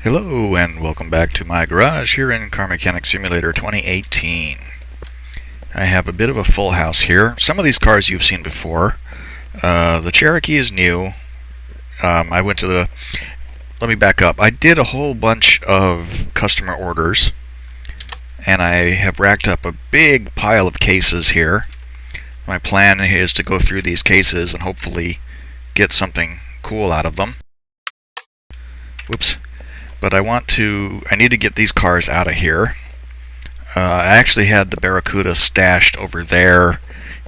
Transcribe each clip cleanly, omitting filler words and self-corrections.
Hello and welcome back to my garage here in Car Mechanic Simulator 2018. I have a bit of a full house here. Some of these cars you've seen before. The Cherokee is new. Let me back up. I did a whole bunch of customer orders and I have racked up a big pile of cases here. My plan is to go through these cases and hopefully get something cool out of them. Whoops. But I need to get these cars out of here. I actually had the Barracuda stashed over there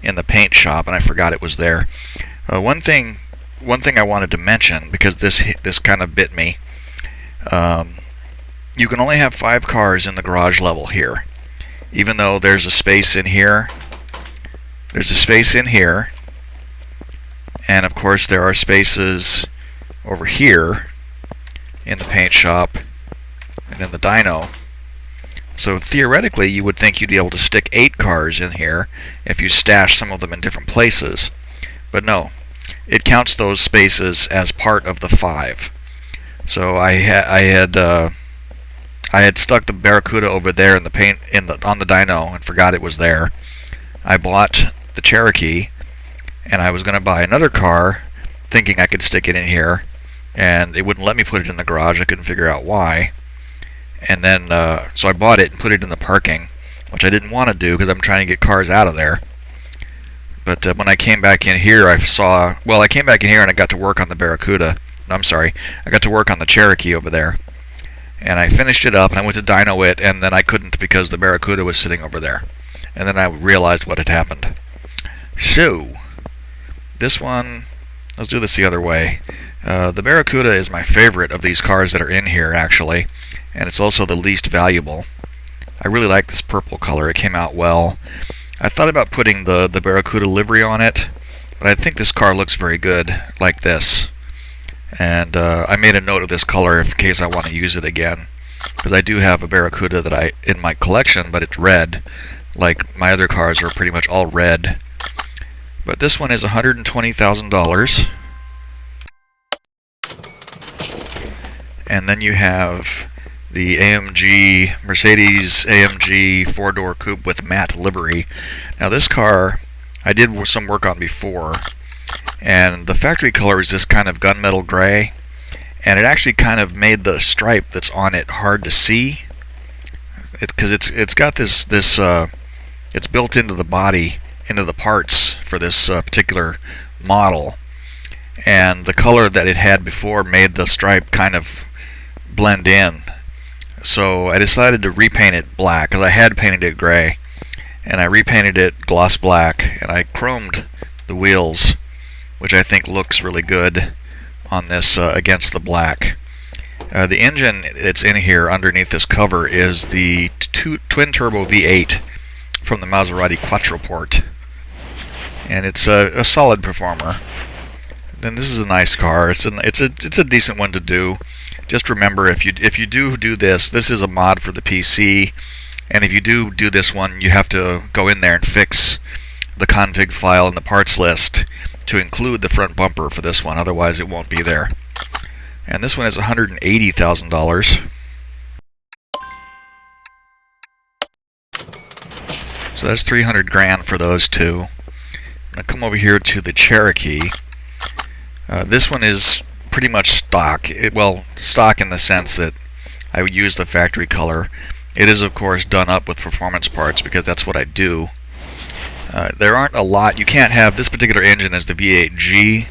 in the paint shop, and I forgot it was there. One thing I wanted to mention, because this kind of bit me. You can only have 5 cars in the garage level here, even though there's a space in here. There's a space in here, and of course there are spaces over here in the paint shop and in the dyno. So theoretically you would think you'd be able to stick 8 cars in here if you stash some of them in different places, but no, it counts those spaces as part of the 5. So I had stuck the Barracuda over there in the paint on the dyno and forgot it was there. I bought the Cherokee and I was going to buy another car thinking I could stick it in here, and it wouldn't let me put it in the garage. I couldn't figure out why. And then, so I bought it and put it in the parking, which I didn't want to do because I'm trying to get cars out of there. But when I came back in here, I came back in here and I got to work on the Barracuda. No, I'm sorry. I got to work on the Cherokee over there. And I finished it up and I went to dyno it, and then I couldn't because the Barracuda was sitting over there. And then I realized what had happened. So, this one, let's do this the other way. The Barracuda is my favorite of these cars that are in here, actually, and it's also the least valuable. I really like this purple color. It came out well. I thought about putting the Barracuda livery on it, but I think this car looks very good like this. And I made a note of this color in case I want to use it again, because I do have a Barracuda in my collection, but it's red. Like my other cars are pretty much all red. But this one is $120,000. And then you have the Mercedes AMG 4-door coupe with matte livery. Now this car I did some work on before, and the factory color is this kind of gunmetal gray, and it actually kind of made the stripe that's on it hard to see. Because it's got this it's built into the body, into the parts for this particular model, and the color that it had before made the stripe kind of blend in. So I decided to repaint it black, because I had painted it gray, and I repainted it gloss black, and I chromed the wheels, which I think looks really good on this against the black. The engine that's in here underneath this cover is the twin turbo V8 from the Maserati Quattroporte, and it's a solid performer. Then this is a nice car. It's a decent one to do. Just remember, if you do this is a mod for the PC, and if you do this one, you have to go in there and fix the config file in the parts list to include the front bumper for this one. Otherwise, it won't be there. And this one is $180,000. So that's $300,000 for those two. I'm gonna come over here to the Cherokee. This one is pretty much stock. Stock in the sense that I would use the factory color. It is, of course, done up with performance parts because that's what I do. There aren't a lot. You can't have this particular engine as the V8G.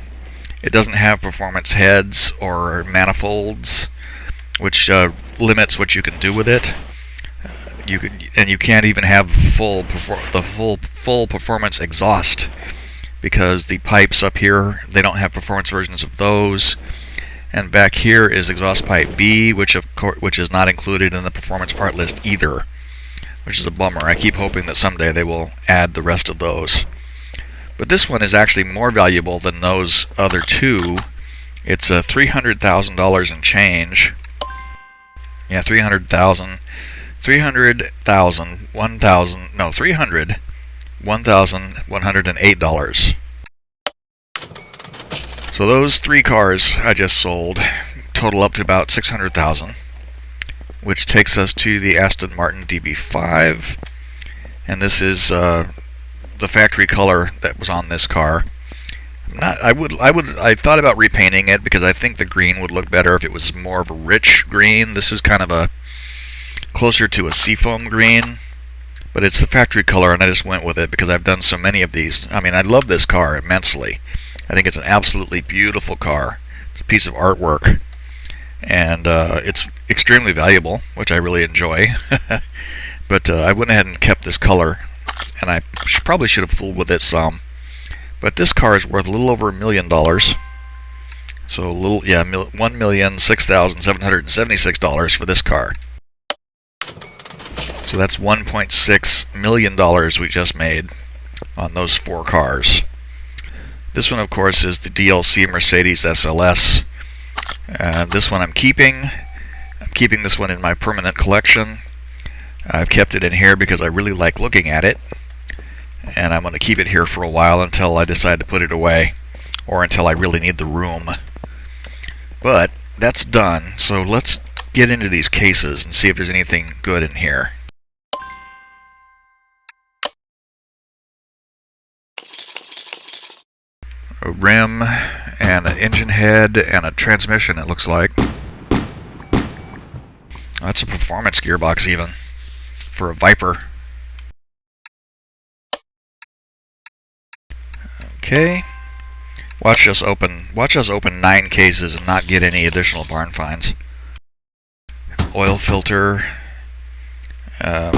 It doesn't have performance heads or manifolds, which limits what you can do with it. You can't even have the full performance exhaust, because the pipes up here, they don't have performance versions of those. And back here is exhaust pipe B, which is not included in the performance part list either, which is a bummer. I keep hoping that someday they will add the rest of those. But this one is actually more valuable than those other two. It's $300,000 and change. Yeah, 300,000. 300,000, 1,000, no, 300, $1,108. So those 3 cars I just sold total up to about $600,000. which takes us to the Aston Martin DB5, and this is the factory color that was on this car. I thought about repainting it because I think the green would look better if it was more of a rich green. This is kind of a closer to a seafoam green, but it's the factory color, and I just went with it because I've done so many of these. I mean, I love this car immensely. I think it's an absolutely beautiful car. It's a piece of artwork, and it's extremely valuable, which I really enjoy. But I went ahead and kept this color, and I probably should have fooled with it some. But this car is worth a little over $1 million. So $1,006,776 for this car. So that's $1.6 million we just made on those 4 cars. This one, of course, is the DLC Mercedes SLS. This one I'm keeping. I'm keeping this one in my permanent collection. I've kept it in here because I really like looking at it. And I'm going to keep it here for a while until I decide to put it away, or until I really need the room. But that's done, so let's get into these cases and see if there's anything good in here. A rim and an engine head and a transmission, it looks like. That's a performance gearbox even for a Viper. Okay. Watch us open 9 cases and not get any additional barn finds. It's oil filter. I'm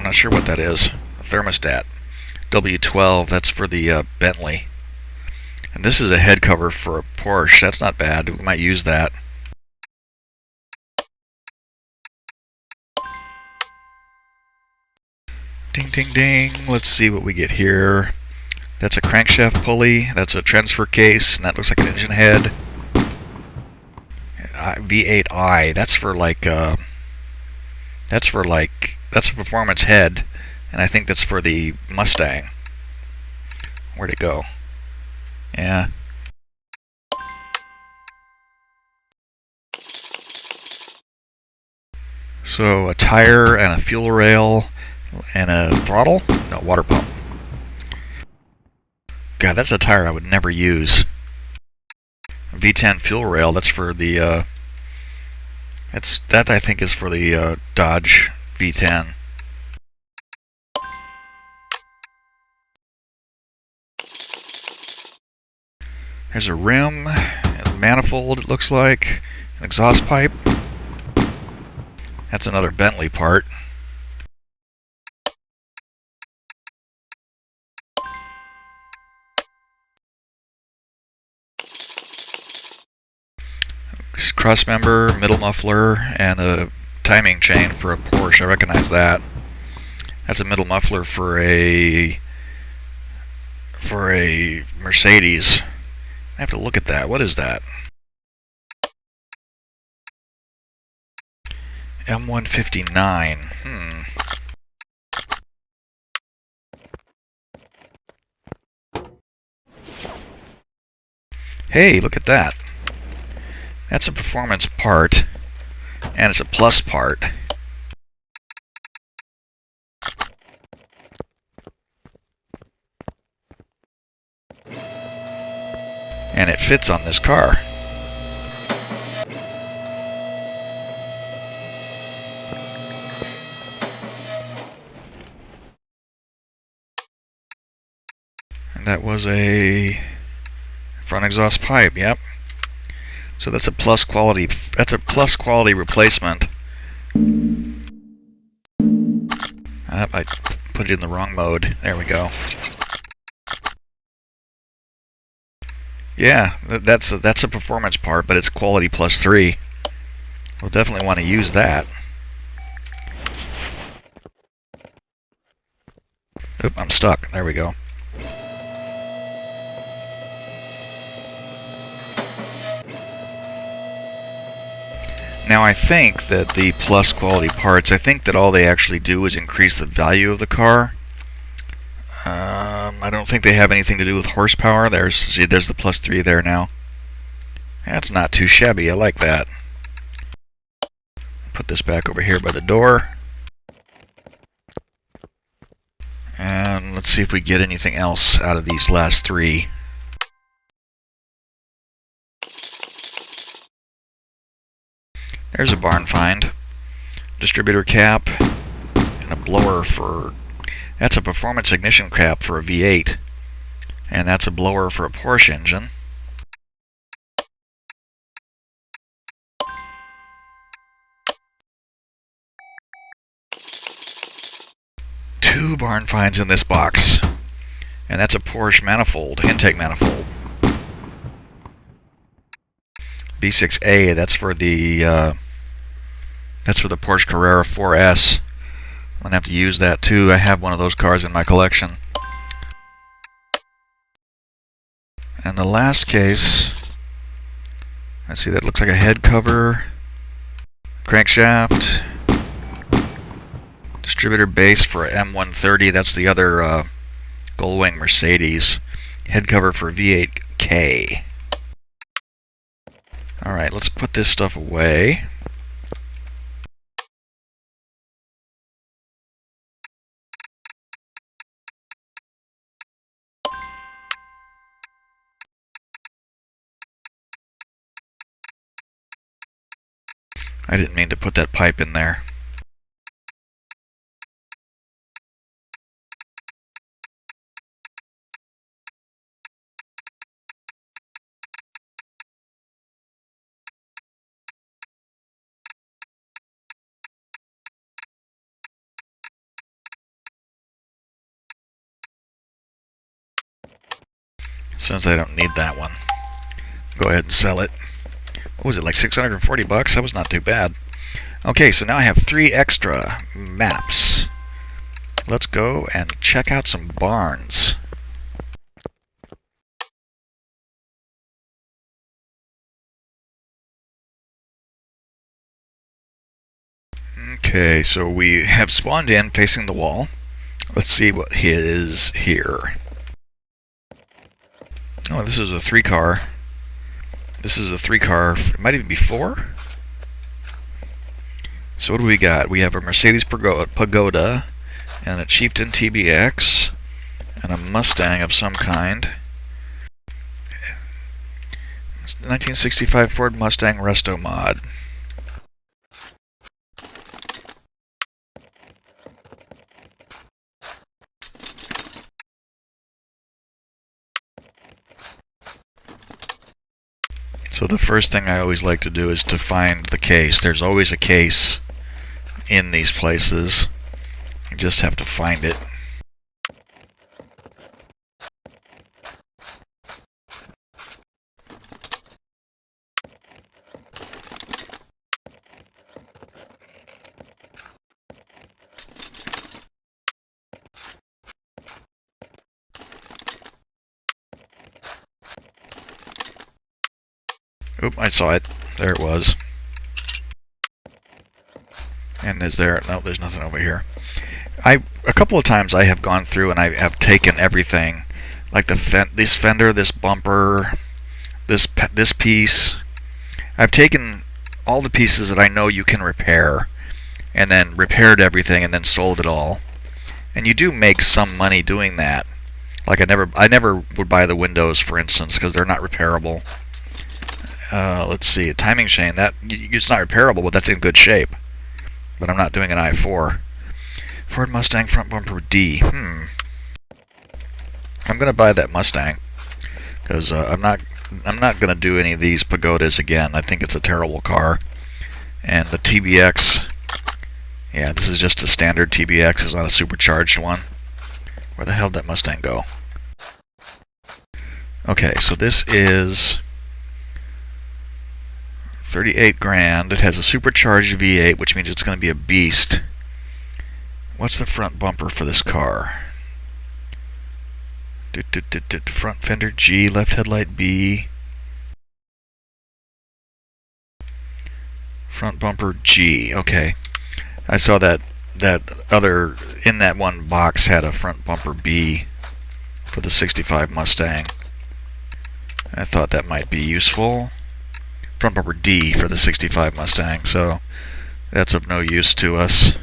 not sure what that is. A thermostat. W12, that's for the Bentley. And this is a head cover for a Porsche. That's not bad. We might use that. Ding, ding, ding. Let's see what we get here. That's a crankshaft pulley. That's a transfer case, and that looks like an engine head. V8i. That's a performance head, and I think that's for the Mustang. Where'd it go? Yeah. So a tire and a fuel rail and a throttle? No, water pump. God, that's a tire I would never use. V10 fuel rail, that's for the that I think is for the Dodge V10. There's a rim, a manifold, it looks like, an exhaust pipe. That's another Bentley part. Cross member, middle muffler, and a timing chain for a Porsche. I recognize that. That's a middle muffler for a Mercedes. I have to look at that. What is that? M159. Hey, look at that. That's a performance part, and it's a plus part. And it fits on this car. And that was a front exhaust pipe, yep. So that's a plus quality. That's a plus quality replacement. I put it in the wrong mode. There we go. Yeah, that's a performance part, but it's quality plus 3. We'll definitely want to use that. Oop, I'm stuck. There we go. Now I think that the plus quality parts, I think that all they actually do is increase the value of the car. I don't think they have anything to do with horsepower. There's the plus 3 there now. That's not too shabby. I like that. put this back over here by the door. And let's see if we get anything else out of these last three. There's a barn find. Distributor cap and a blower for... That's a performance ignition cap for a V8. And that's a blower for a Porsche engine. Two barn finds in this box. And that's a Porsche manifold, intake manifold. B6A, that's for the Porsche Carrera 4S. I'm gonna have to use that too. I have one of those cars in my collection. And the last case, let's see, that looks like a head cover, crankshaft, distributor base for M130. That's the other Gullwing Mercedes. Head cover for V8K. Alright, let's put this stuff away. I didn't mean to put that pipe in there. Since I don't need that one, go ahead and sell it. What was it, like 640 bucks? That was not too bad. Okay, so now I have 3 extra maps. Let's go and check out some barns. Okay, so we have spawned in facing the wall. Let's see what is here. Oh, this is a 3-car. This is a 3-car. It might even be 4. So what do we got? We have a Mercedes Pagoda and a Chieftain TBX and a Mustang of some kind. 1965 Ford Mustang Resto Mod. So the first thing I always like to do is to find the case. There's always a case in these places. You just have to find it. Oop, I saw it. There it was. And is there... No, there's nothing over here. A couple of times I have gone through and I have taken everything. Like this fender, this bumper, this piece. I've taken all the pieces that I know you can repair. And then repaired everything and then sold it all. And you do make some money doing that. Like I never would buy the windows, for instance, because they're not repairable. Let's see, a timing chain, it's not repairable, but that's in good shape. But I'm not doing an i4. Ford Mustang front bumper D. I'm gonna buy that Mustang because I'm not gonna do any of these Pagodas again. I think it's a terrible car. And the TBX, yeah, this is just a standard TBX. It's not a supercharged one. Where the hell did that Mustang go? Okay, so this is 38 grand. It has a supercharged V8, which means it's going to be a beast. What's the front bumper for this car? Front fender G, left headlight B. Front bumper G. Okay. I saw that other in that one box had a front bumper B for the 65 Mustang. I thought that might be useful. Front bumper D for the 65 Mustang. So That's of no use to us.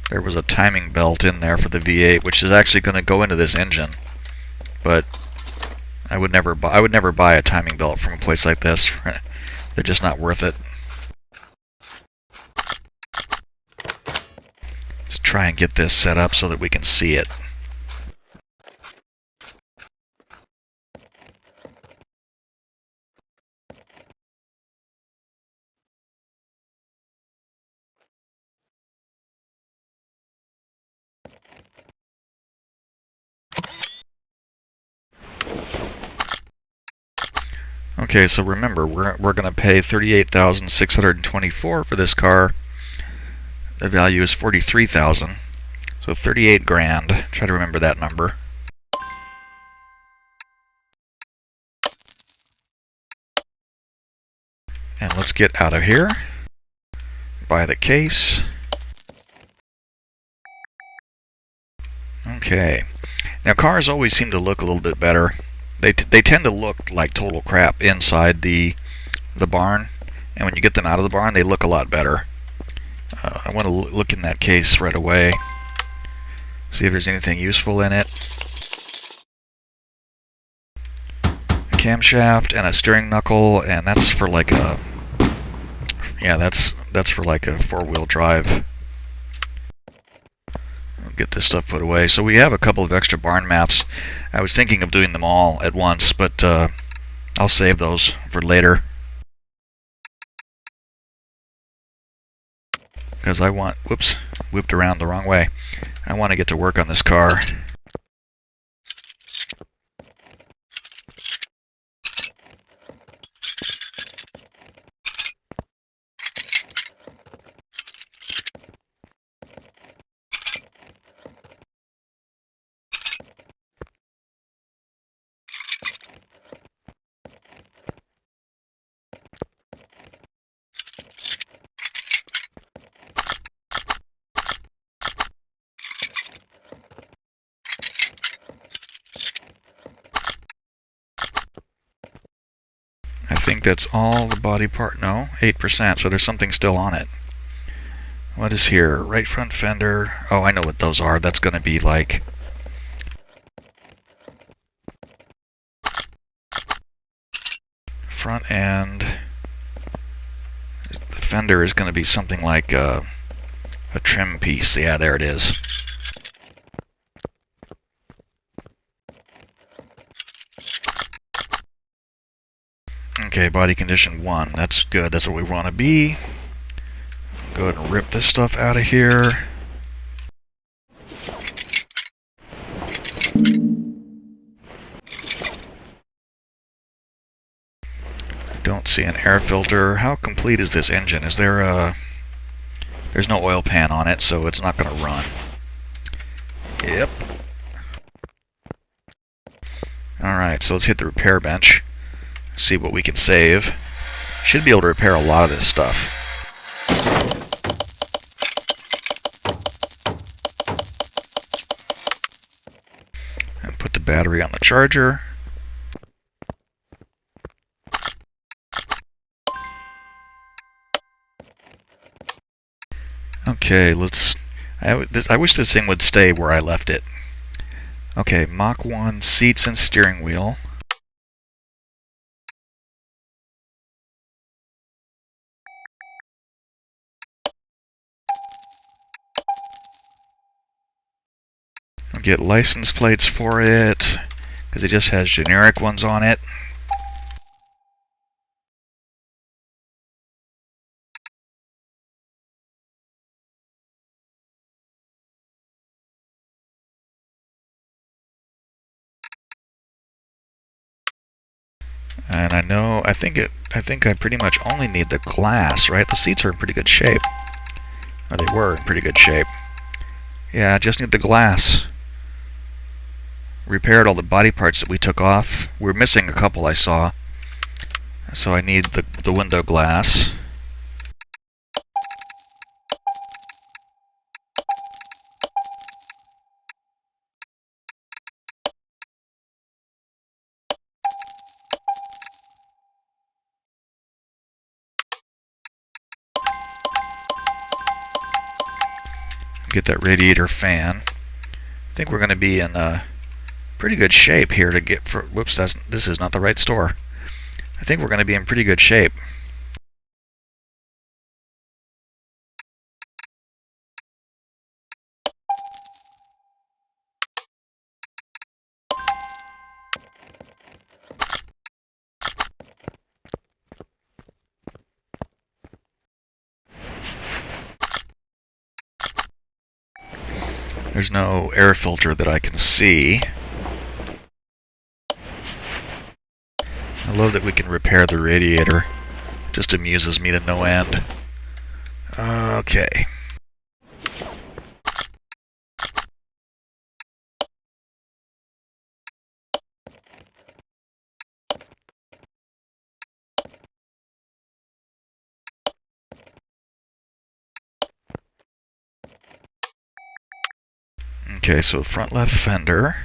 There was a timing belt in there for the V8, which is actually going to go into this engine. But I would never buy a timing belt from a place like this. They're just not worth it. Let's try and get this set up so that we can see it. Okay, so remember, we're going to pay $38,624 for this car. The value is $43,000, so 38 grand. Try to remember that number. And let's get out of here. Buy the case. Okay. Now cars always seem to look a little bit better. They tend to look like total crap inside the barn, and when you get them out of the barn, they look a lot better. I want to look in that case right away, see if there's anything useful in it. A camshaft and a steering knuckle, and that's for like a that's for like a four-wheel drive. Get this stuff put away. So we have a couple of extra barn maps. I was thinking of doing them all at once, but I'll save those for later. Because I want, whoops, whipped around the wrong way. I want to get to work on this car. I think that's all the body part. No, 8%, so there's something still on it. What is here? Right front fender. Oh, I know what those are. That's going to be like front end. The fender is going to be something like a trim piece. Yeah, there it is. Okay, body condition 1. That's good. That's what we want to be. Go ahead and rip this stuff out of here. Don't see an air filter. How complete is this engine? Is there a... There's no oil pan on it, so it's not going to run. Yep. Alright, so let's hit the repair bench. See what we can save. Should be able to repair a lot of this stuff. And put the battery on the charger. Okay, let's... I wish this thing would stay where I left it. Okay, Mach 1 seats and steering wheel. I'll get license plates for it, because it just has generic ones on it. And I think I pretty much only need the glass, right? The seats are in pretty good shape. Or they were in pretty good shape. Yeah, I just need the glass. Repaired all the body parts that we took off. We're missing a couple I saw. So I need the window glass. get that radiator fan. I think we're going to be in pretty good shape here to get for. Whoops, this is not the right store. I think we're going to be in pretty good shape. There's no air filter that I can see. I love that we can repair the radiator. Just amuses me to no end. Okay. Okay, so front left fender.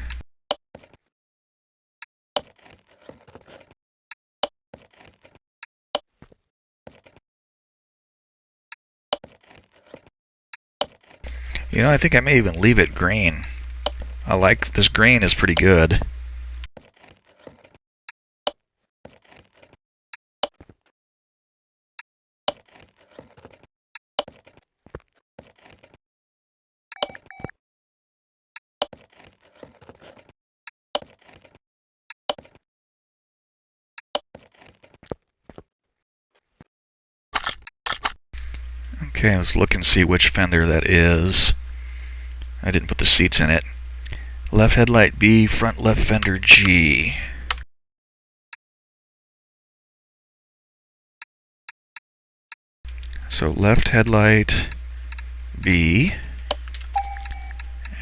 You know, I think I may even leave it green. I like this green is pretty good. Okay, let's look and see which fender that is. I didn't put the seats in it. Left headlight B, front left fender G. So left headlight B,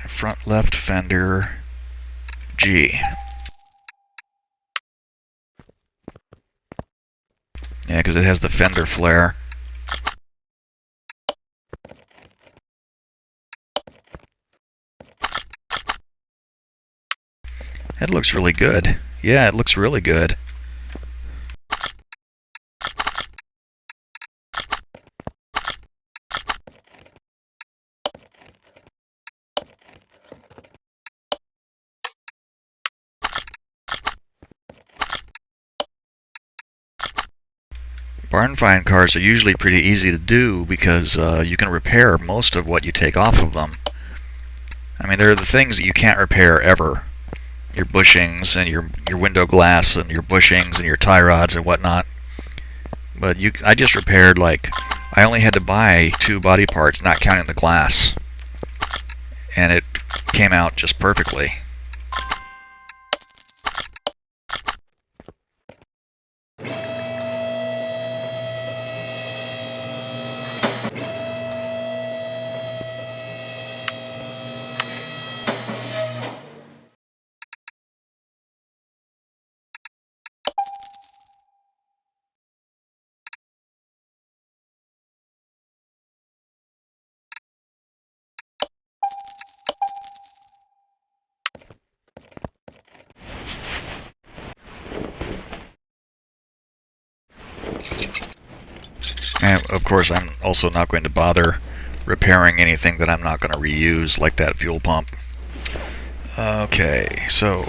front left fender G. Yeah, because it has the fender flare. It looks really good. Yeah, it looks really good. Barn find cars are usually pretty easy to do because you can repair most of what you take off of them. I mean, there are the things that you can't repair ever. Your bushings and your window glass and your bushings and your tie rods and whatnot. But I just repaired, like, I only had to buy 2 body parts, not counting the glass. And it came out just perfectly. And of course, I'm also not going to bother repairing anything that I'm not going to reuse, like that fuel pump. Okay, so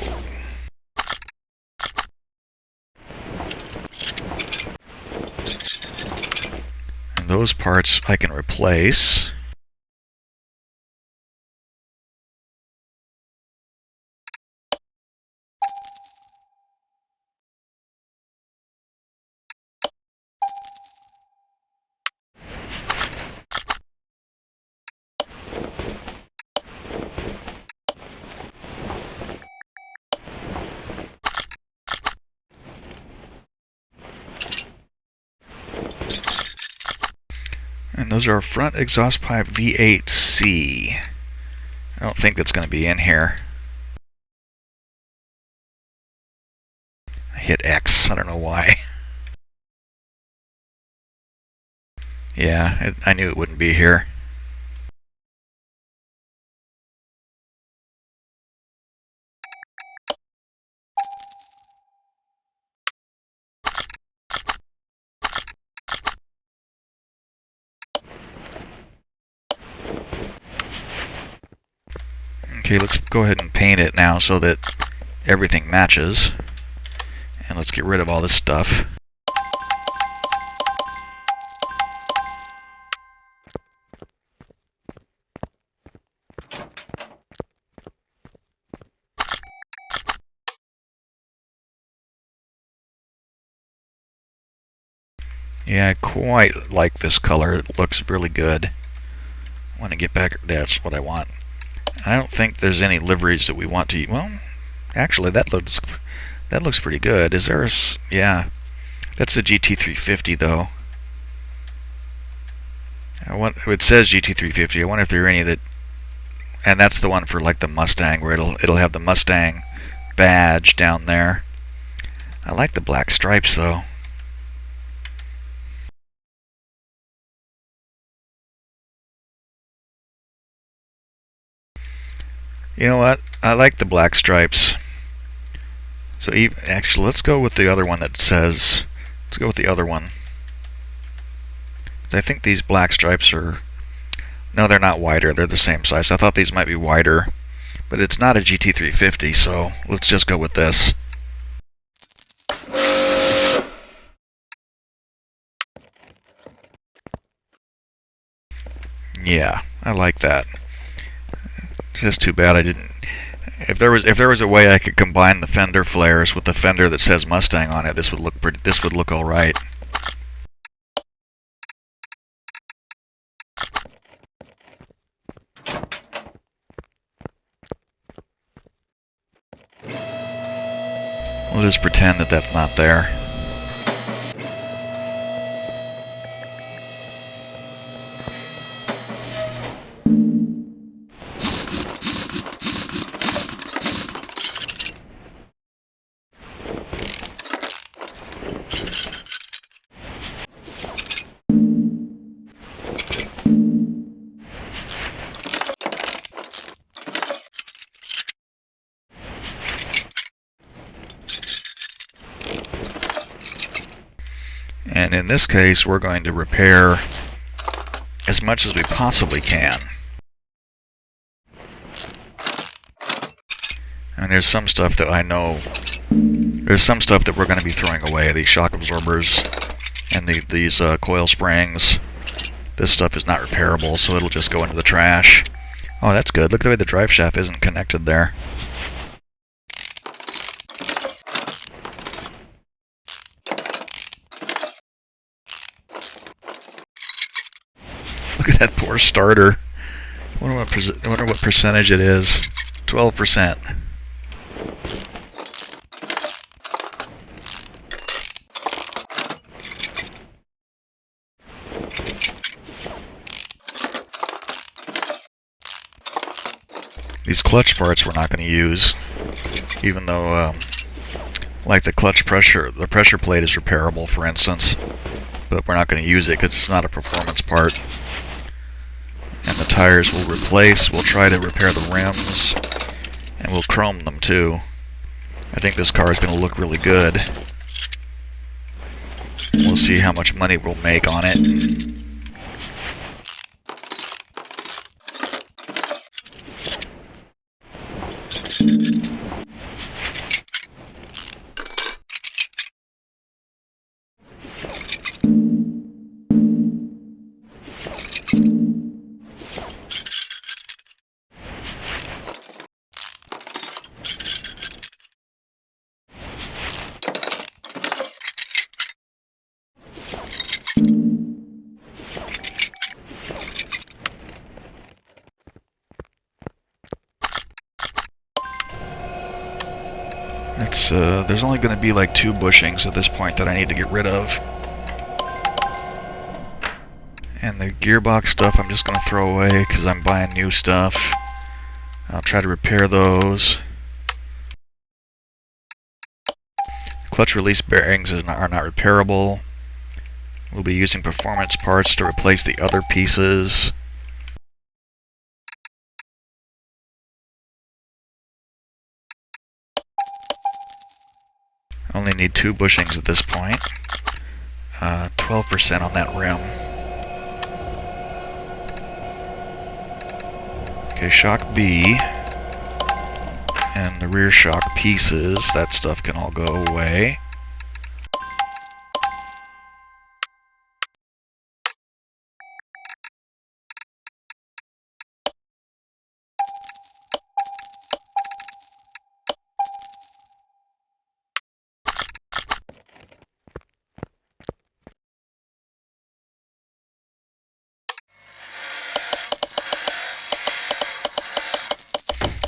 and those parts I can replace. And those are front exhaust pipe V8C. I don't think that's going to be in here. I hit X. I don't know why. Yeah, I knew it wouldn't be here. Okay, let's go ahead and paint it now so that everything matches. And let's get rid of all this stuff. Yeah, I quite like this color. It looks really good. I want to get back. That's what I want. I don't think there's any liveries that we want to. Well, actually, that looks pretty good. Is there? Yeah, that's the GT350 though. It says GT350. I wonder if there are any that. And that's the one for like the Mustang, where it'll have the Mustang badge down there. I like the black stripes though. You know what? I like the black stripes. So actually, let's go with the other one that says. Let's go with the other one. I think these black stripes are. No, they're not wider. They're the same size. I thought these might be wider, but it's not a GT350. So let's just go with this. Yeah, I like that. It's just too bad I didn't. If there was a way I could combine the fender flares with the fender that says Mustang on it, this would look pretty. This would look all right. We'll just pretend that that's not there. And in this case, we're going to repair as much as we possibly can. And there's some stuff that I know, there's some stuff that we're going to be throwing away. These shock absorbers and these coil springs. This stuff is not repairable, so it'll just go into the trash. Oh, that's good. Look at the way the drive shaft isn't connected there. Look at that poor starter. I wonder what percentage it is. 12%. These clutch parts we're not going to use, even though, like the pressure plate is repairable, for instance, but we're not going to use it because it's not a performance part. And the tires we'll replace. We'll try to repair the rims, and we'll chrome them too. I think this car is going to look really good. We'll see how much money we'll make on it. There's only going to be like 2 bushings at this point that I need to get rid of. And the gearbox stuff I'm just going to throw away because I'm buying new stuff. I'll try to repair those. Clutch release bearings are not repairable. We'll be using performance parts to replace the other pieces. Only need 2 bushings at this point. 12% on that rim. Okay, shock B. And the rear shock pieces, that stuff can all go away.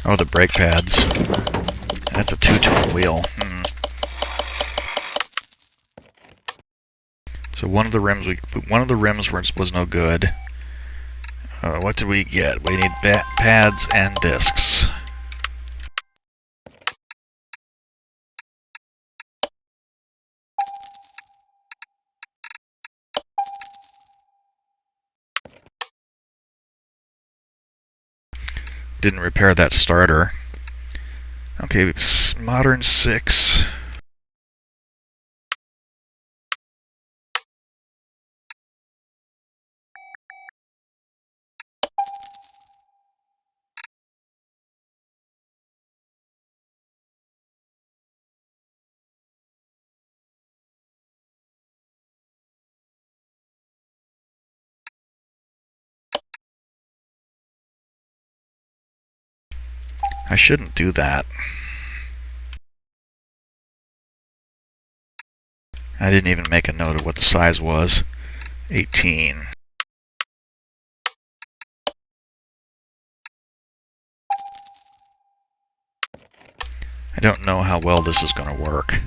Oh, the brake pads. That's a two-tone wheel. So one of the rims was no good. What did we get? We need pads and discs. Didn't repair that starter. Okay, modern 6. I shouldn't do that. I didn't even make a note of what the size was. 18. I don't know how well this is going to work.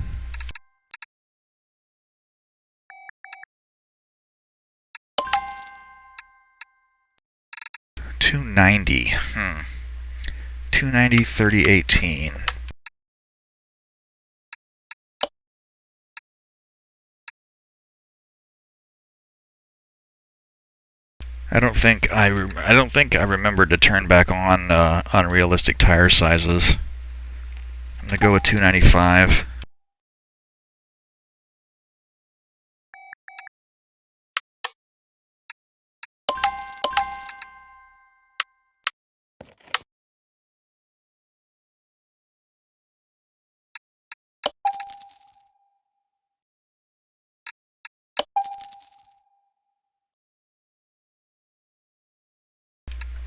$290. 290 3018. I don't think I remembered to turn back on unrealistic tire sizes. I'm gonna go with 295.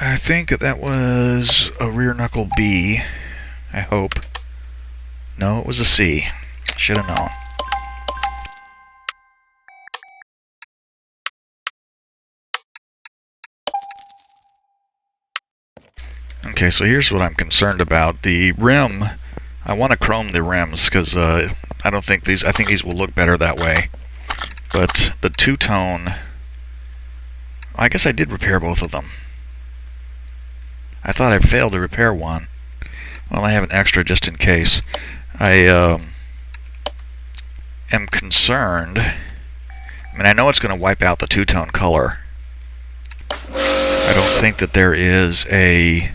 I think that was a rear knuckle B. I hope. No, it was a C. Should have known. Okay, so here's what I'm concerned about. The rim, I want to chrome the rims because I think these will look better that way. But the two-tone, I guess I did repair both of them. I thought I failed to repair one. Well, I have an extra just in case. I am concerned. I mean, I know it's going to wipe out the two-tone color. I don't think that there is a...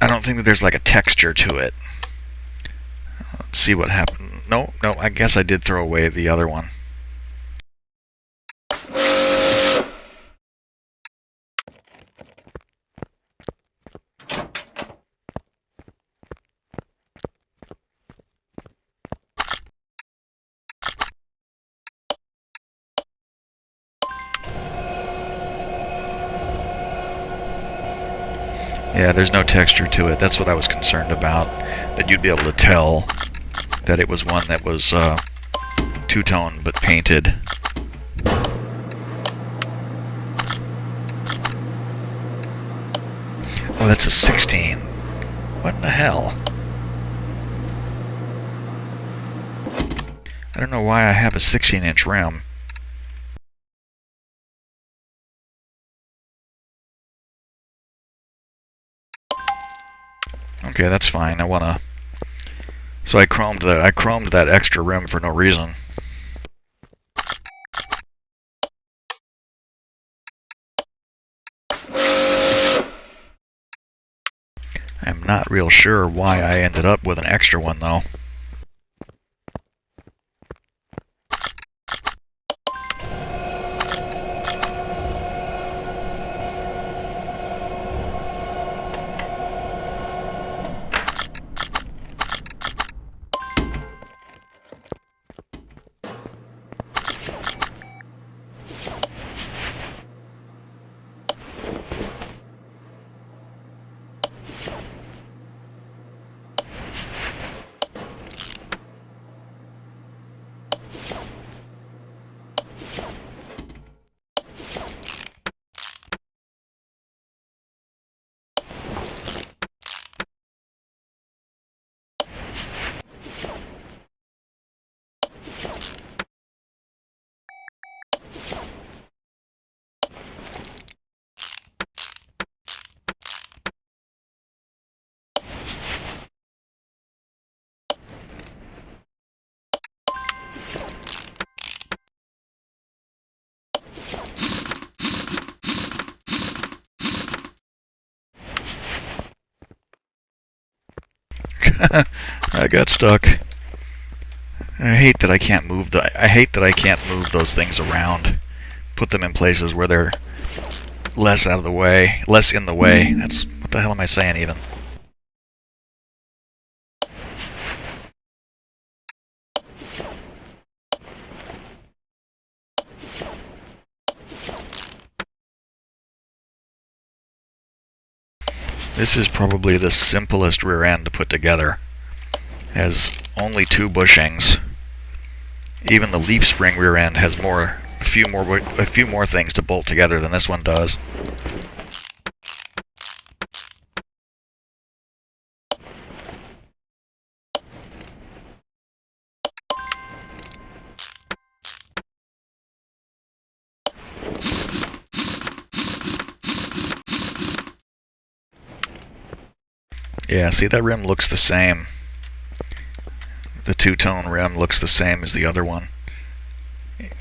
I don't think that there's like a texture to it. Let's see what happened. No, I guess I did throw away the other one. Yeah, there's no texture to it. That's what I was concerned about. That you'd be able to tell that it was one that was two-tone but painted. Oh, that's a 16. What in the hell? I don't know why I have a 16-inch rim. Okay, that's fine. So I chromed that extra rim for no reason. I'm not real sure why I ended up with an extra one though. I got stuck. I hate that I can't move those things around. Put them in places where they're less in the way. That's what the hell am I saying even? This is probably the simplest rear end to put together. It has only 2 bushings. Even the leaf spring rear end has a few more things to bolt together than this one does. Yeah, see, that rim looks the same. The two-tone rim looks the same as the other one.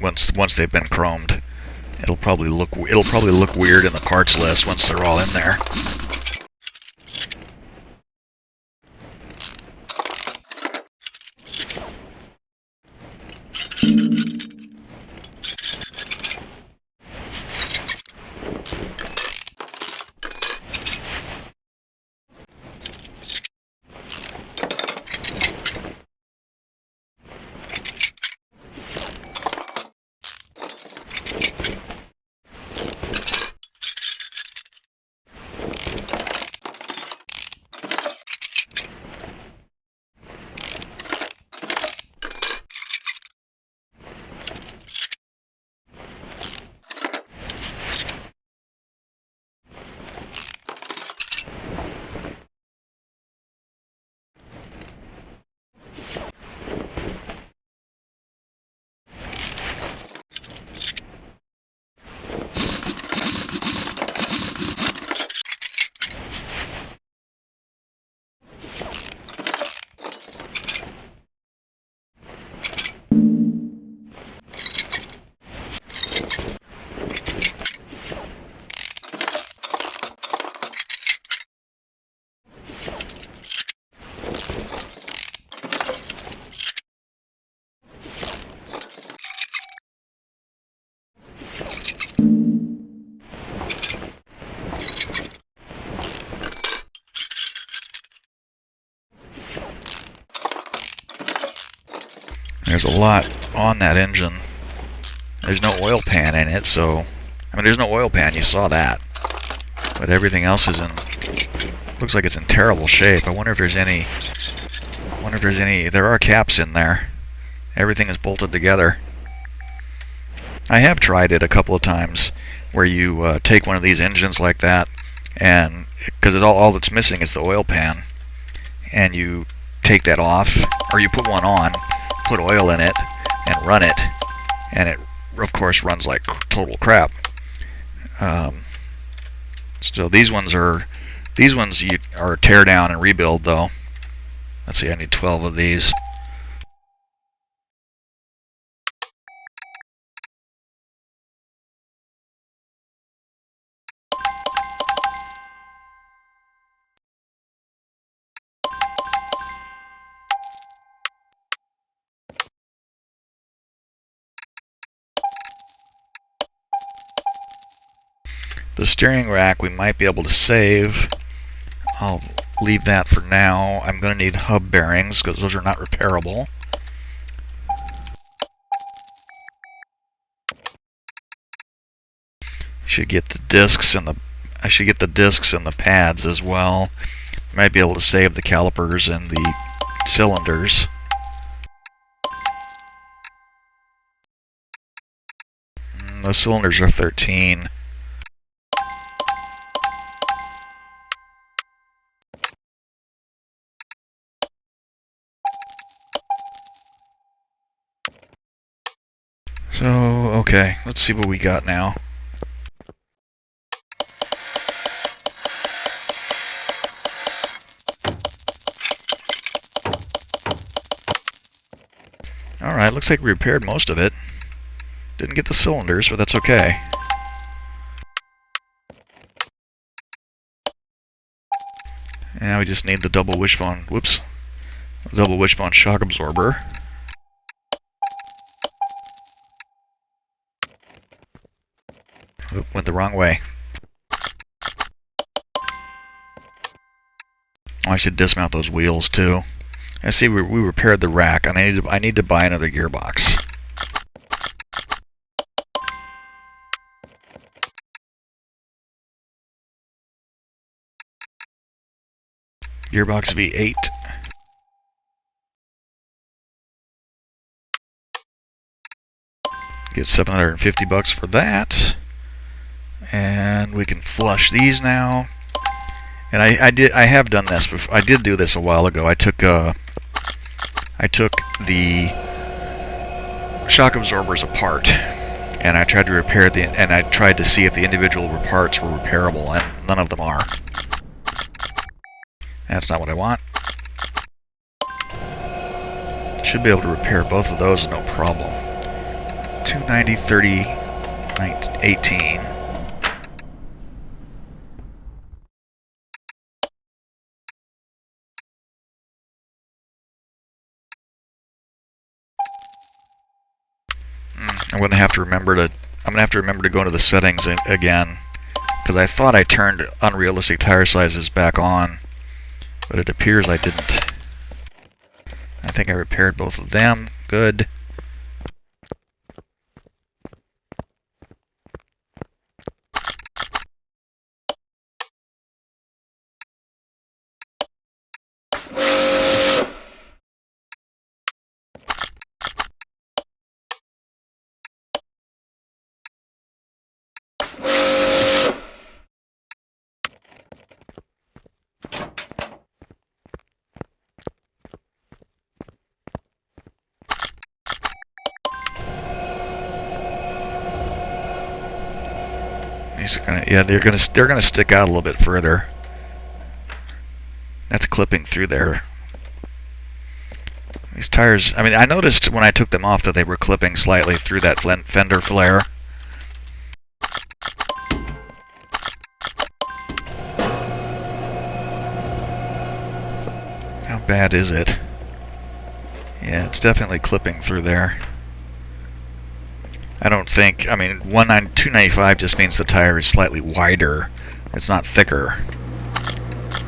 Once they've been chromed, it'll probably look weird in the parts list once they're all in there. There's a lot on that engine. There's no oil pan in it, so... I mean, there's no oil pan, you saw that. But everything else is in... looks like it's in terrible shape. I wonder if there's any... There are caps in there. Everything is bolted together. I have tried it a couple of times, where you take one of these engines like that, and... because all that's missing is the oil pan. And you take that off, or you put one on, put oil in it, and run it, and it of course runs like total crap. So these ones are tear down and rebuild though. Let's see, I need 12 of these. The steering rack we might be able to save. I'll leave that for now. I'm going to need hub bearings because those are not repairable. I should get the discs and the pads as well. Might be able to save the calipers and the cylinders. Those cylinders are 13. So, okay, let's see what we got now. Alright, looks like we repaired most of it. Didn't get the cylinders, but that's okay. Now we just need the double wishbone. Whoops. Double wishbone shock absorber. Oop, went the wrong way. Oh, I should dismount those wheels too. I see we repaired the rack, and I need to buy another gearbox. Gearbox V8. Get $750 for that. And we can flush these now. And I have done this before. I did do this a while ago. I took the shock absorbers apart, and I tried to repair and I tried to see if the individual parts were repairable, and none of them are. That's not what I want. Should be able to repair both of those, no problem. 290, 30, 18. I'm gonna have to remember to go into the settings again, because I thought I turned unrealistic tire sizes back on, but it appears I didn't. I think I repaired both of them. Good. They're gonna stick out a little bit further. That's clipping through there. These tires, I mean, I noticed when I took them off that they were clipping slightly through that fender flare. How bad is it? Yeah, it's definitely clipping through there. I don't think, I mean, 295 just means the tire is slightly wider. It's not thicker.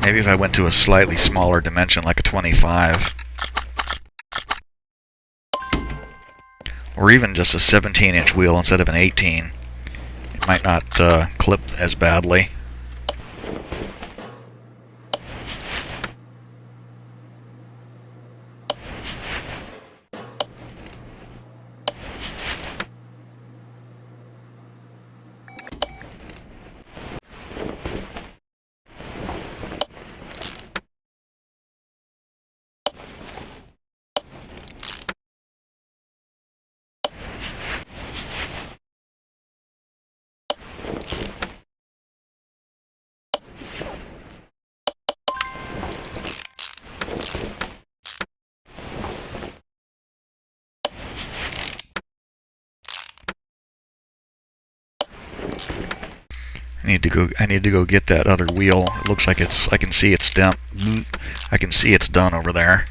Maybe if I went to a slightly smaller dimension, like a 25. Or even just a 17-inch wheel instead of an 18. It might not clip as badly. I need to go get that other wheel. It looks like I can see it's done. I can see it's done over there.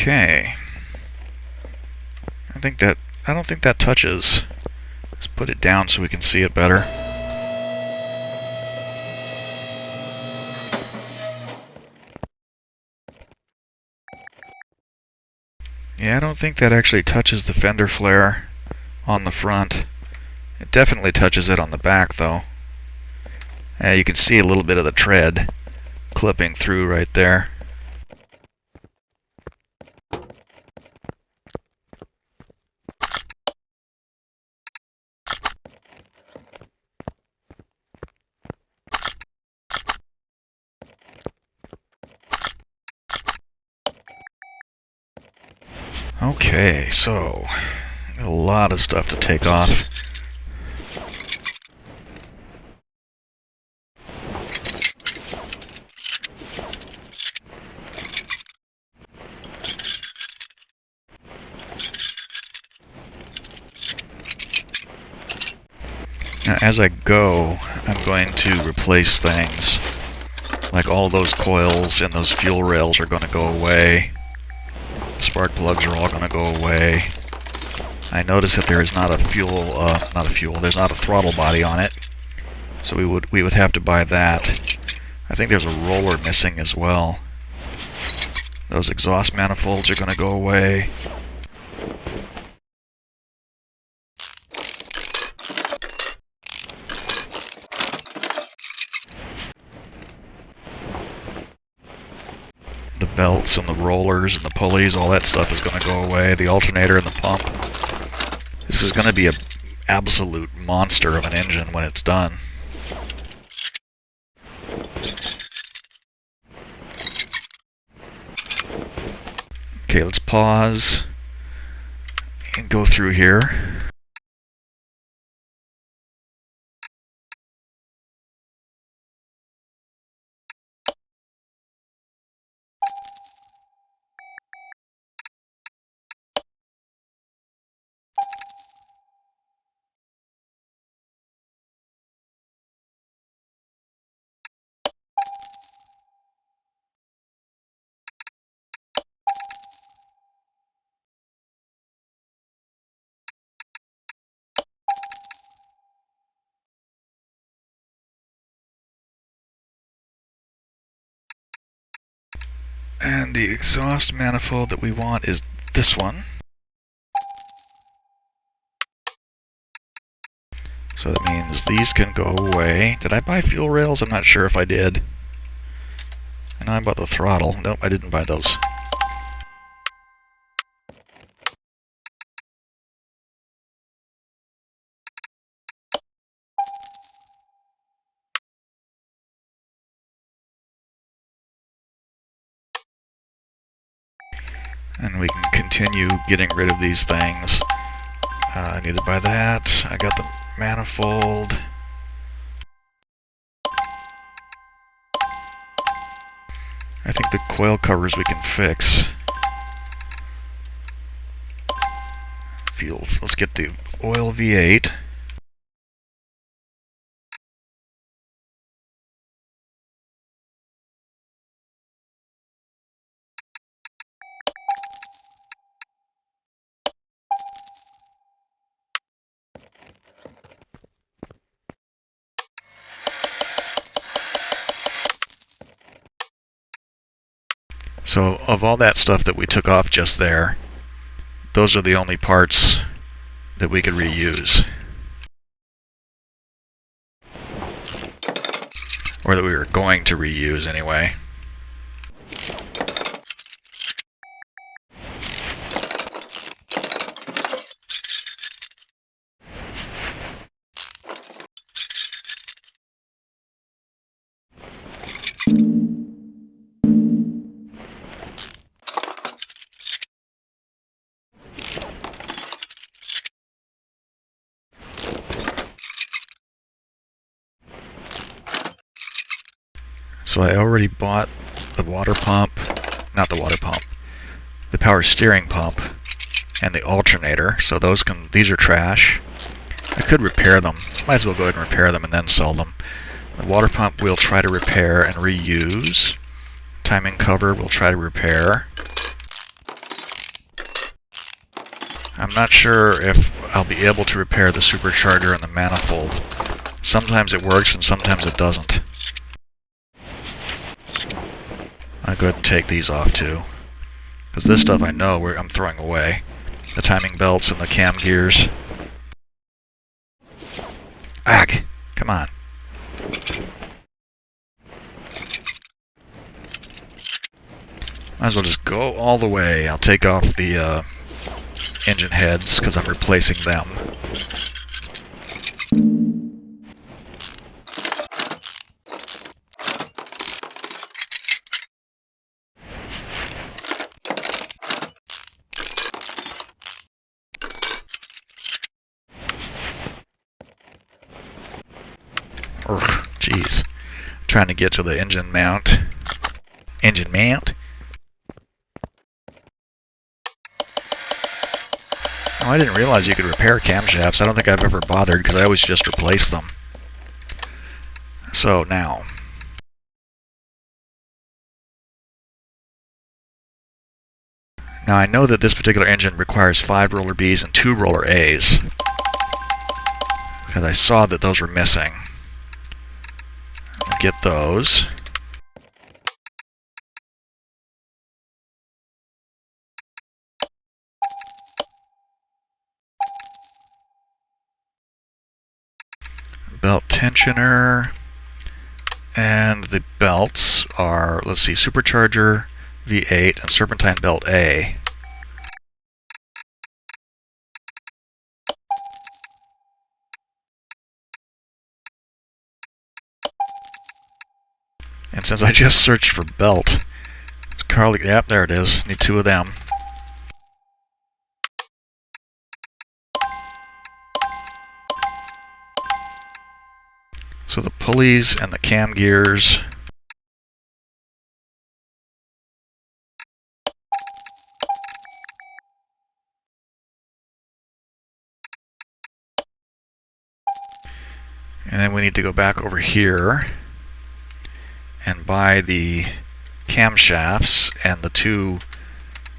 Okay. I don't think that touches. Let's put it down so we can see it better. Yeah, I don't think that actually touches the fender flare on the front. It definitely touches it on the back, though. You can see a little bit of the tread clipping through right there. Okay, so got a lot of stuff to take off. Now, as I go, I'm going to replace things. Like all those coils and those fuel rails are going to go away. Spark plugs are all going to go away. I notice that there is not a there's not a throttle body on it. So we would have to buy that. I think there's a roller missing as well. Those exhaust manifolds are going to go away. The belts and the rollers and the pulleys, all that stuff is going to go away. The alternator and the pump. This is going to be an absolute monster of an engine when it's done. Okay, let's pause and go through here. And the exhaust manifold that we want is this one. So that means these can go away. Did I buy fuel rails? I'm not sure if I did. I know I bought the throttle. Nope, I didn't buy those. And we can continue getting rid of these things. I need to buy that. I got the manifold. I think the coil covers we can fix. Fuel. Let's get the oil V8. So of all that stuff that we took off just there, those are the only parts that we could reuse. Or that we were going to reuse anyway. So I already bought the water pump, not the water pump, the power steering pump, and the alternator. So these are trash. I could repair them. Might as well go ahead and repair them and then sell them. The water pump we'll try to repair and reuse. Timing cover we'll try to repair. I'm not sure if I'll be able to repair the supercharger and the manifold. Sometimes it works and sometimes it doesn't. I'll go ahead and take these off too, because this stuff I know I'm throwing away. The timing belts and the cam gears. Ag! Come on. Might as well just go all the way. I'll take off the engine heads because I'm replacing them. Jeez. Trying to get to the engine mount. Engine mount? Oh, I didn't realize you could repair camshafts. I don't think I've ever bothered because I always just replace them. So now. Now I know that this particular engine requires 5 roller Bs and 2 roller As. Because I saw that those were missing. I'll get those. Belt tensioner. And the belts are, let's see, supercharger V8 and serpentine belt A. And since I just searched for belt, it's Carly. Yep, there it is. Need 2 of them. So the pulleys and the cam gears. And then we need to go back over here and buy the camshafts and the 2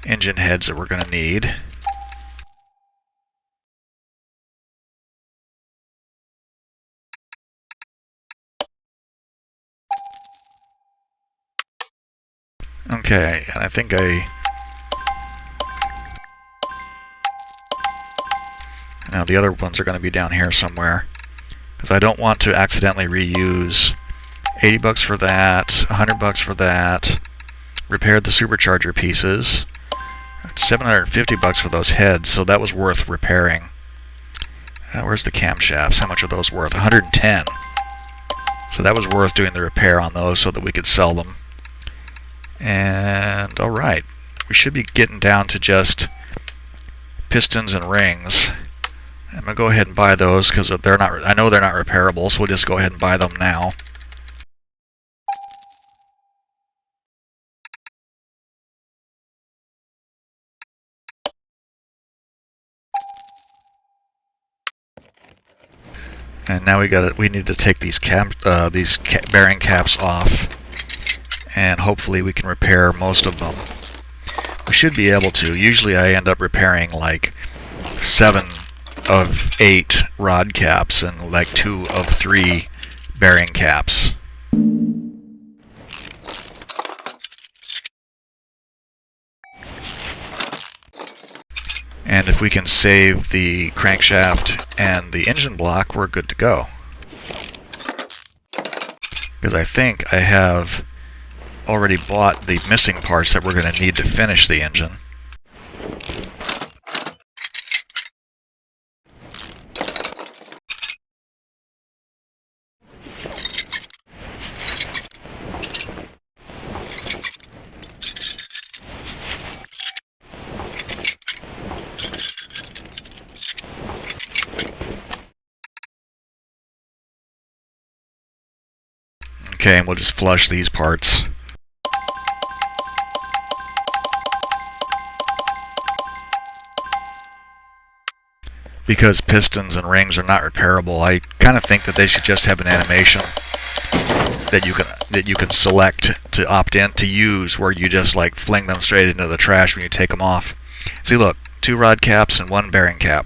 engine heads that we're going to need. Okay, and I think now the other ones are going to be down here somewhere, because I don't want to accidentally reuse $80 for that, $100 for that. Repaired the supercharger pieces. That's $750 for those heads, so that was worth repairing. Where's the camshafts? How much are those worth? 110. So that was worth doing the repair on those so that we could sell them. And alright, we should be getting down to just pistons and rings. I'm going to go ahead and buy those because they're not, I know they're not repairable, so we'll just go ahead and buy them now. And now we need to take these bearing caps off, and hopefully we can repair most of them. We should be able to. Usually I end up repairing like 7 of 8 rod caps and like 2 of 3 bearing caps. And if we can save the crankshaft and the engine block, we're good to go. Because I think I have already bought the missing parts that we're going to need to finish the engine. Okay, and we'll just flush these parts. Because pistons and rings are not repairable, I kind of think that they should just have an animation that you can select to opt in to use, where you just like fling them straight into the trash when you take them off. See, look, 2 rod caps and 1 bearing cap.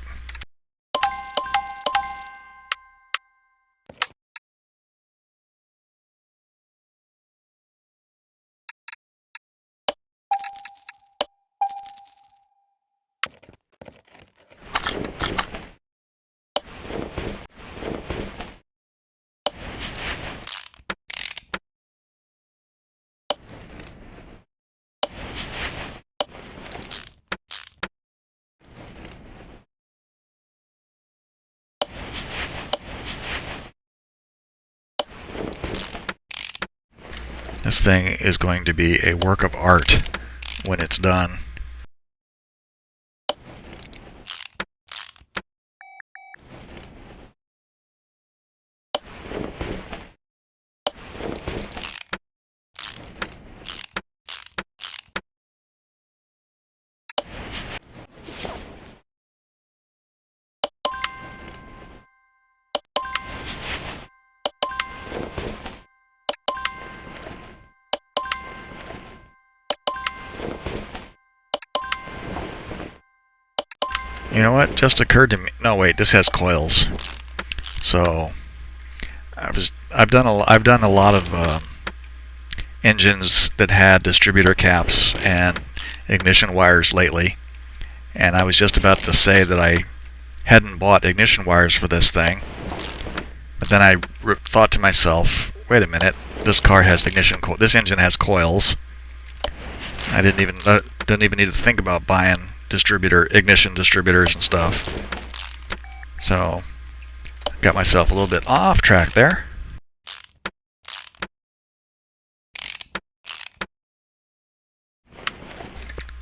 This thing is going to be a work of art when it's done. You know what? Just occurred to me. No, wait. This has coils. So I've done a lot of engines that had distributor caps and ignition wires lately, and I was just about to say that I hadn't bought ignition wires for this thing, but then I thought to myself, wait a minute. This car has this engine has coils. I didn't even need to think about buying ignition distributors and stuff. So got myself a little bit off track there.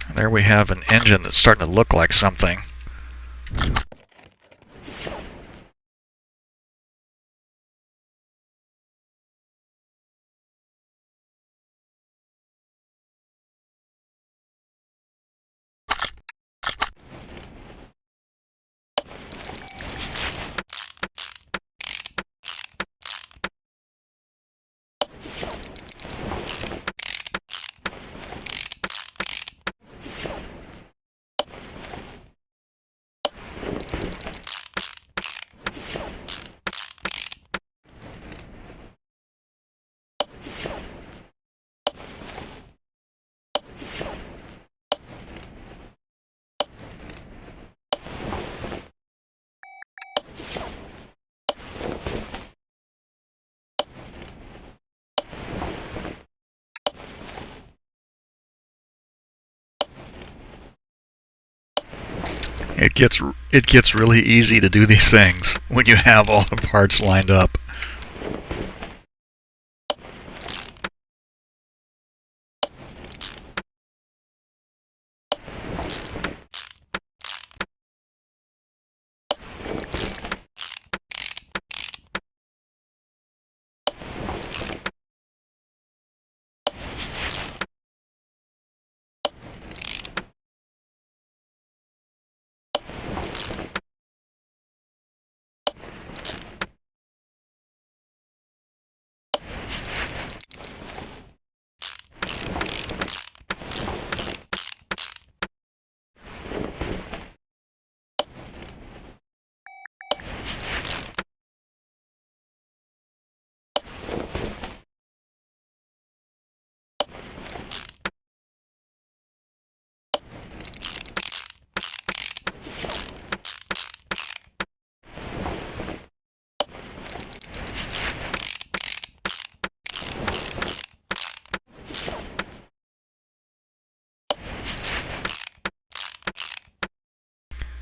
And there we have an engine that's starting to look like something. It gets really easy to do these things when you have all the parts lined up.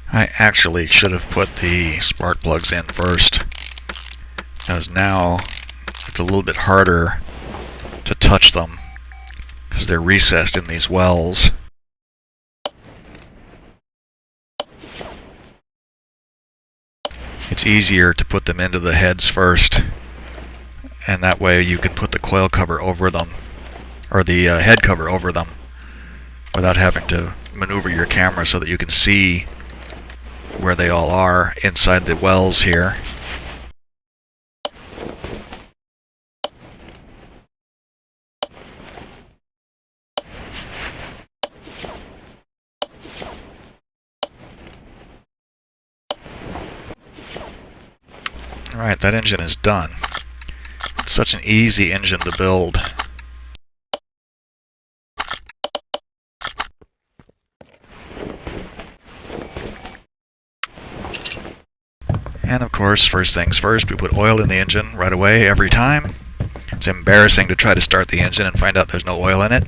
I actually should have put the spark plugs in first, because now it's a little bit harder to touch them because they're recessed in these wells. It's easier to put them into the heads first, and that way you can put the coil cover over them, or the head cover over them, without having to maneuver your camera so that you can see where they all are inside the wells here. Alright, that engine is done. It's such an easy engine to build. And of course, first things first, we put oil in the engine right away every time. It's embarrassing to try to start the engine and find out there's no oil in it.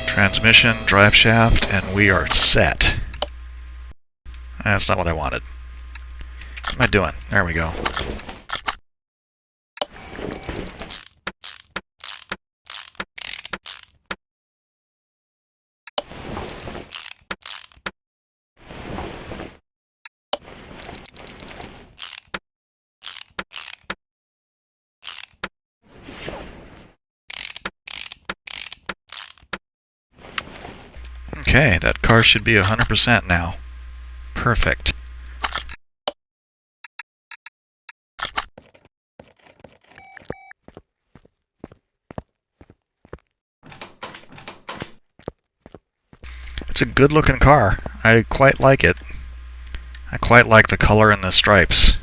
Transmission, drive shaft, and we are set. That's not what I wanted. What am I doing? There we go. Okay, that car should be 100% now. Perfect. It's a good looking car. I quite like it. I quite like the color and the stripes.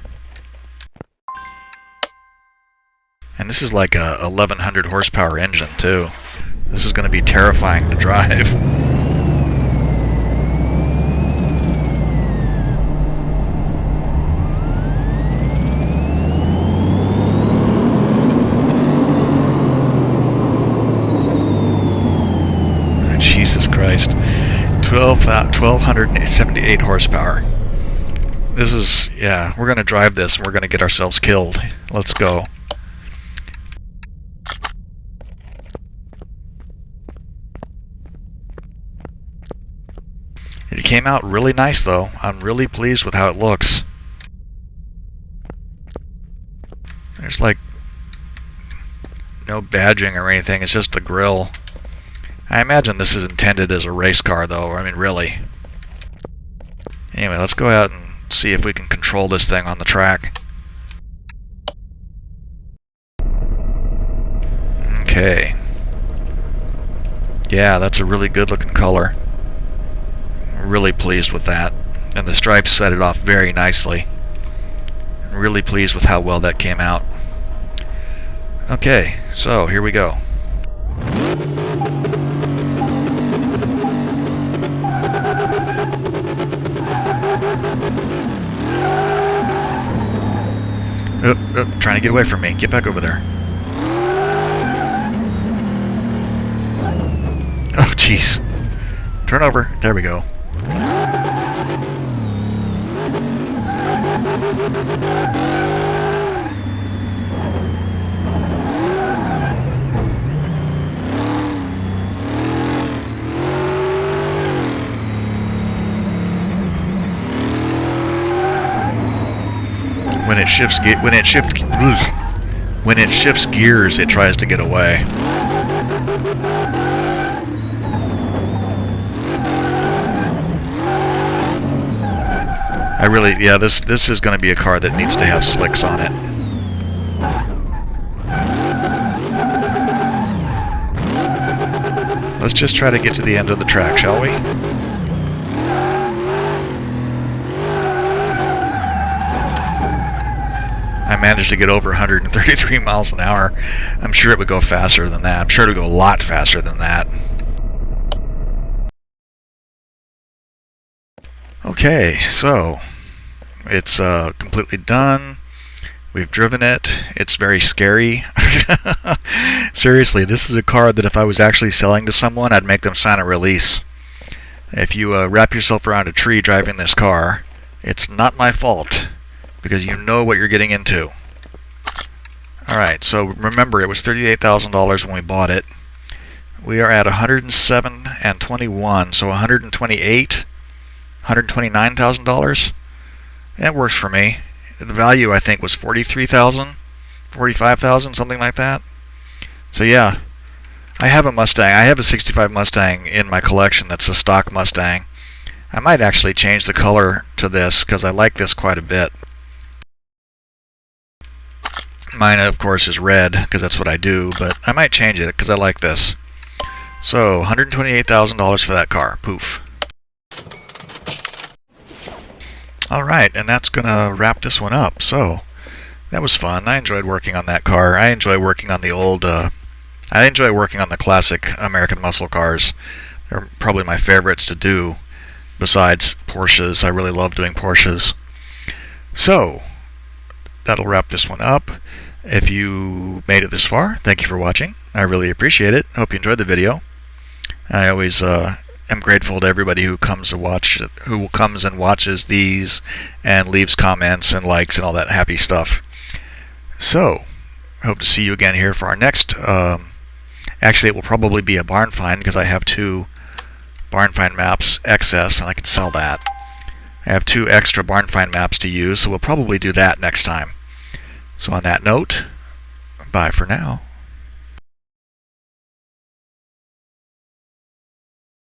And this is like a 1100 horsepower engine too. This is going to be terrifying to drive. Jesus Christ. 1278 horsepower. This is, yeah, we're going to drive this and we're going to get ourselves killed. Let's go. It came out really nice though. I'm really pleased with how it looks. There's like no badging or anything, it's just the grille. I imagine this is intended as a race car though, I mean really. Anyway, let's go out and see if we can control this thing on the track. Okay. Yeah, that's a really good looking color. Really pleased with that. And the stripes set it off very nicely. I'm really pleased with how well that came out. Okay, so here we go. Trying to get away from me. Get back over there. Oh, jeez. Turn over. There we go. When it shifts gears, it tries to get away. Yeah, this is going to be a car that needs to have slicks on it. Let's just try to get to the end of the track, shall we? I managed to get over 133 miles an hour. I'm sure it would go faster than that. I'm sure it would go a lot faster than that. Okay, so it's completely done. We've driven it. It's very scary. Seriously, this is a car that if I was actually selling to someone, I'd make them sign a release. If you wrap yourself around a tree driving this car, it's not my fault, because you know what you're getting into. Alright, so remember it was $38,000 when we bought it. We are at 107 and 21, so $129,000. That works for me. The value I think was $43,000, $45,000, something like that. So yeah, I have a Mustang. I have a 65 Mustang in my collection that's a stock Mustang. I might actually change the color to this because I like this quite a bit. Mine, of course, is red because that's what I do, but I might change it because I like this. So $128,000 for that car. Poof. Alright, and that's gonna wrap this one up. So that was fun. I enjoyed working on that car. I enjoy working on the old I enjoy working on the classic American muscle cars. They're probably my favorites to do besides Porsches. I really love doing Porsches. So that'll wrap this one up. If you made it this far, thank you for watching. I really appreciate it. Hope you enjoyed the video. I always am grateful to everybody who comes and watches these and leaves comments and likes and all that happy stuff. So, hope to see you again here for our next. Actually, it will probably be a barn find because I have 2 barn find maps excess, and I can sell that. I have 2 extra barn find maps to use, so we'll probably do that next time. So on that note, bye for now.